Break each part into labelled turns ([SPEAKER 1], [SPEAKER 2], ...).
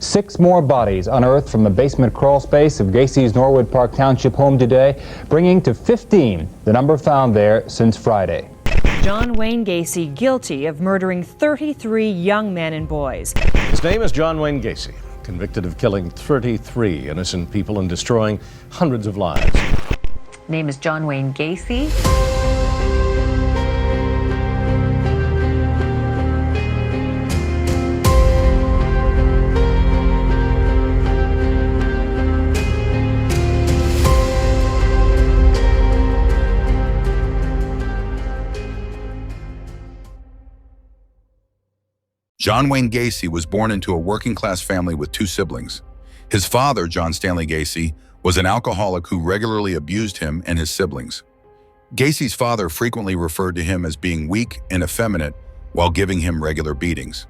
[SPEAKER 1] 6 more bodies unearthed from the basement crawl space of Gacy's Norwood Park Township home today, bringing to 15 the number found there since Friday.
[SPEAKER 2] John Wayne Gacy guilty of murdering 33 young men and boys.
[SPEAKER 3] His name is John Wayne Gacy, convicted of killing 33 innocent people and destroying hundreds of lives.
[SPEAKER 4] Name is John Wayne Gacy.
[SPEAKER 5] John Wayne Gacy was born into a working-class family with 2 siblings. His father, John Stanley Gacy, was an alcoholic who regularly abused him and his siblings. Gacy's father frequently referred to him as being weak and effeminate while giving him regular beatings.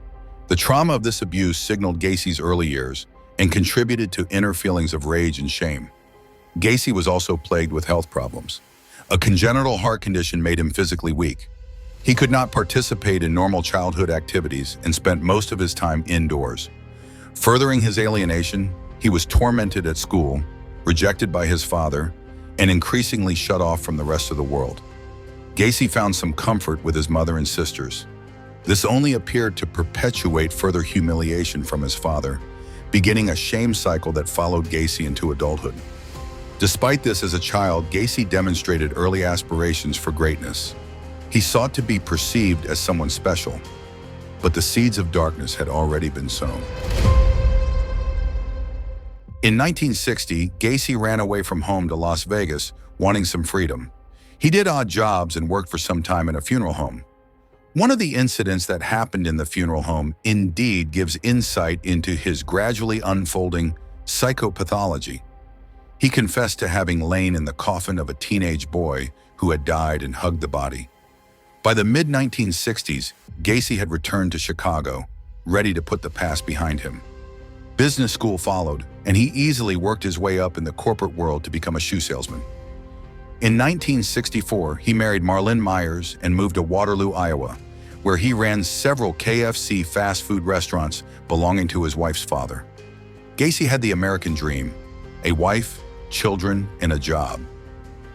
[SPEAKER 5] The trauma of this abuse signaled Gacy's early years and contributed to inner feelings of rage and shame. Gacy was also plagued with health problems. A congenital heart condition made him physically weak. He could not participate in normal childhood activities and spent most of his time indoors. Furthering his alienation, he was tormented at school, rejected by his father, and increasingly shut off from the rest of the world. Gacy found some comfort with his mother and sisters. This only appeared to perpetuate further humiliation from his father, beginning a shame cycle that followed Gacy into adulthood. Despite this, as a child, Gacy demonstrated early aspirations for greatness. He sought to be perceived as someone special, but the seeds of darkness had already been sown. In 1960, Gacy ran away from home to Las Vegas, wanting some freedom. He did odd jobs and worked for some time in a funeral home. One of the incidents that happened in the funeral home indeed gives insight into his gradually unfolding psychopathology. He confessed to having lain in the coffin of a teenage boy who had died and hugged the body. By the mid-1960s, Gacy had returned to Chicago, ready to put the past behind him. Business school followed, and he easily worked his way up in the corporate world to become a shoe salesman. In 1964, he married Marlynn Myers and moved to Waterloo, Iowa, where he ran several KFC fast food restaurants belonging to his wife's father. Gacy had the American dream: a wife, children, and a job.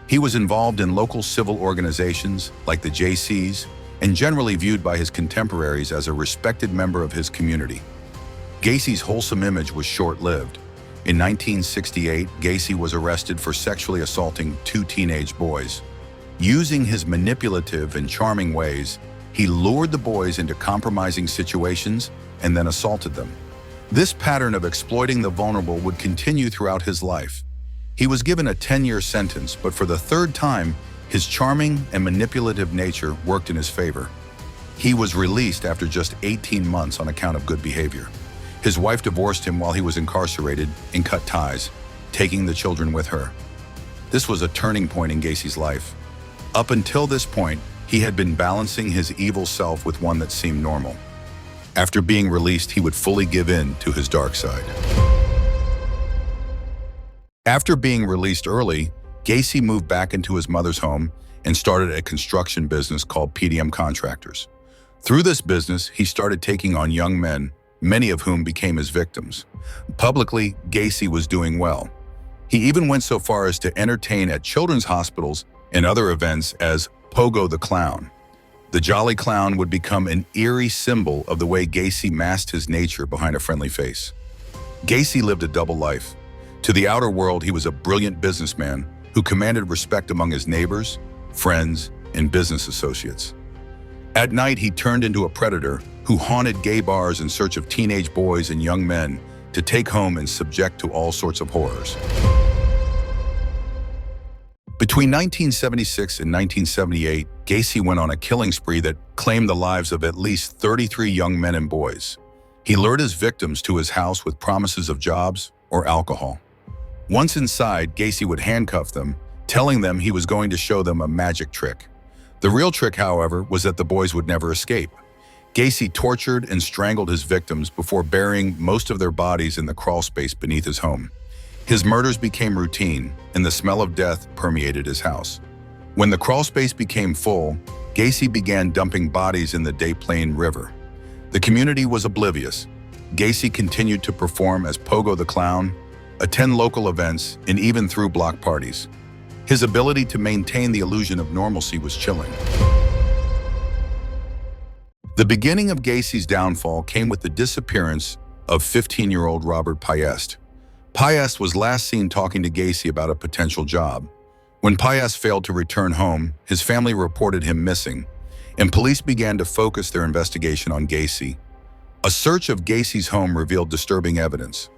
[SPEAKER 5] He was involved in local civil organizations like the JCs and generally viewed by his contemporaries as a respected member of his community. Gacy's wholesome image was short-lived. In 1968, Gacy was arrested for sexually assaulting 2 teenage boys. Using his manipulative and charming ways, he lured the boys into compromising situations and then assaulted them. This pattern of exploiting the vulnerable would continue throughout his life. He was given a 10-year sentence, but for the 3rd time, his charming and manipulative nature worked in his favor. He was released after just 18 months on account of good behavior. His wife divorced him while he was incarcerated and cut ties, taking the children with her. This was a turning point in Gacy's life. Up until this point, he had been balancing his evil self with one that seemed normal. After being released, he would fully give in to his dark side. After being released early, Gacy moved back into his mother's home and started a construction business called PDM Contractors. Through this business, he started taking on young men, many of whom became his victims. Publicly, Gacy was doing well. He even went so far as to entertain at children's hospitals and other events as Pogo the Clown. The Jolly Clown would become an eerie symbol of the way Gacy masked his nature behind a friendly face. Gacy lived a double life. To the outer world, he was a brilliant businessman who commanded respect among his neighbors, friends, and business associates. At night, he turned into a predator who haunted gay bars in search of teenage boys and young men to take home and subject to all sorts of horrors. Between 1976 and 1978, Gacy went on a killing spree that claimed the lives of at least 33 young men and boys. He lured his victims to his house with promises of jobs or alcohol. Once inside, Gacy would handcuff them, telling them he was going to show them a magic trick. The real trick, however, was that the boys would never escape. Gacy tortured and strangled his victims before burying most of their bodies in the crawl space beneath his home. His murders became routine, and the smell of death permeated his house. When the crawl space became full, Gacy began dumping bodies in the Des Plaines River. The community was oblivious. Gacy continued to perform as Pogo the Clown, attend local events, and even threw block parties. His ability to maintain the illusion of normalcy was chilling. The beginning of Gacy's downfall came with the disappearance of 15-year-old Robert Piest. Piest was last seen talking to Gacy about a potential job. When Piest failed to return home, his family reported him missing, and police began to focus their investigation on Gacy. A search of Gacy's home revealed disturbing evidence.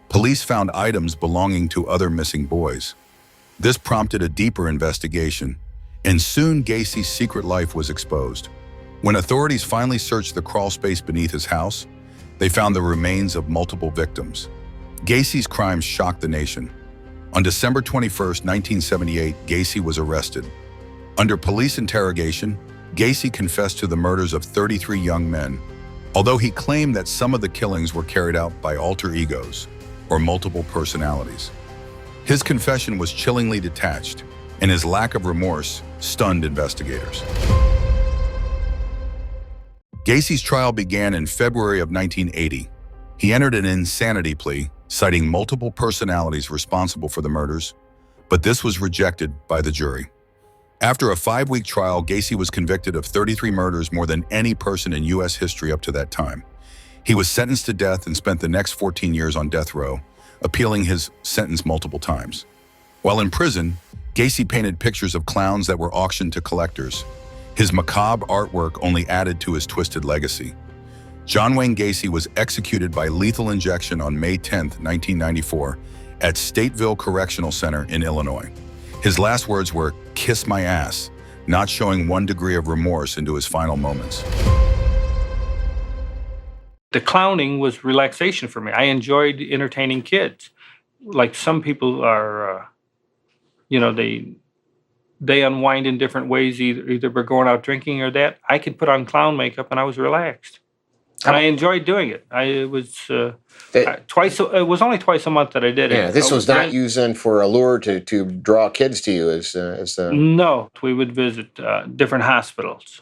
[SPEAKER 5] Police found items belonging to other missing boys. This prompted a deeper investigation, and soon Gacy's secret life was exposed. When authorities finally searched the crawl space beneath his house, they found the remains of multiple victims. Gacy's crimes shocked the nation. On December 21, 1978, Gacy was arrested. Under police interrogation, Gacy confessed to the murders of 33 young men, although he claimed that some of the killings were carried out by alter egos, or multiple personalities. His confession was chillingly detached, and his lack of remorse stunned investigators. Gacy's trial began in February of 1980. He entered an insanity plea, citing multiple personalities responsible for the murders, but this was rejected by the jury. After a 5-week trial, Gacy was convicted of 33 murders, more than any person in U.S. history up to that time. He was sentenced to death and spent the next 14 years on death row, appealing his sentence multiple times. While in prison, Gacy painted pictures of clowns that were auctioned to collectors. His macabre artwork only added to his twisted legacy. John Wayne Gacy was executed by lethal injection on May 10, 1994, at Stateville Correctional Center in Illinois. His last words were, "Kiss my ass," not showing one degree of remorse into his final moments.
[SPEAKER 6] The clowning was relaxation for me. I enjoyed entertaining kids. Like some people are, they unwind in different ways, either by going out drinking or that. I could put on clown makeup and I was relaxed. And I enjoyed doing it. It was only twice a month that I did it.
[SPEAKER 7] Yeah, this was not used then for a lure to draw kids to you
[SPEAKER 6] No, we would visit different hospitals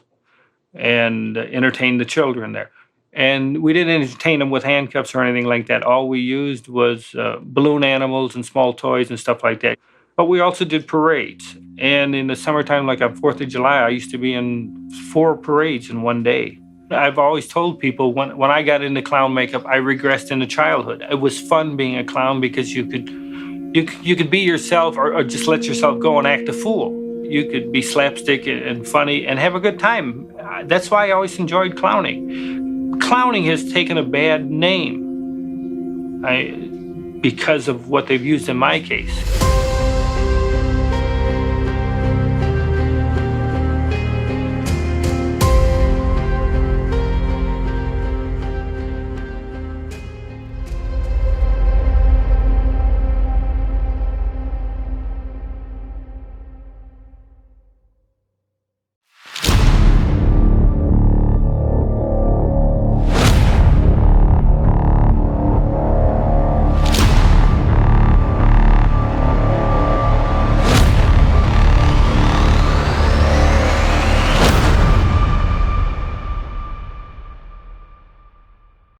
[SPEAKER 6] and entertain the children there. And we didn't entertain them with handcuffs or anything like that. All we used was balloon animals and small toys and stuff like that. But we also did parades. And in the summertime, like on 4th of July, I used to be in 4 parades in one day. I've always told people when I got into clown makeup, I regressed into childhood. It was fun being a clown because you could be yourself or just let yourself go and act a fool. You could be slapstick and funny and have a good time. That's why I always enjoyed clowning. Clowning has taken a bad name because of what they've used in my case.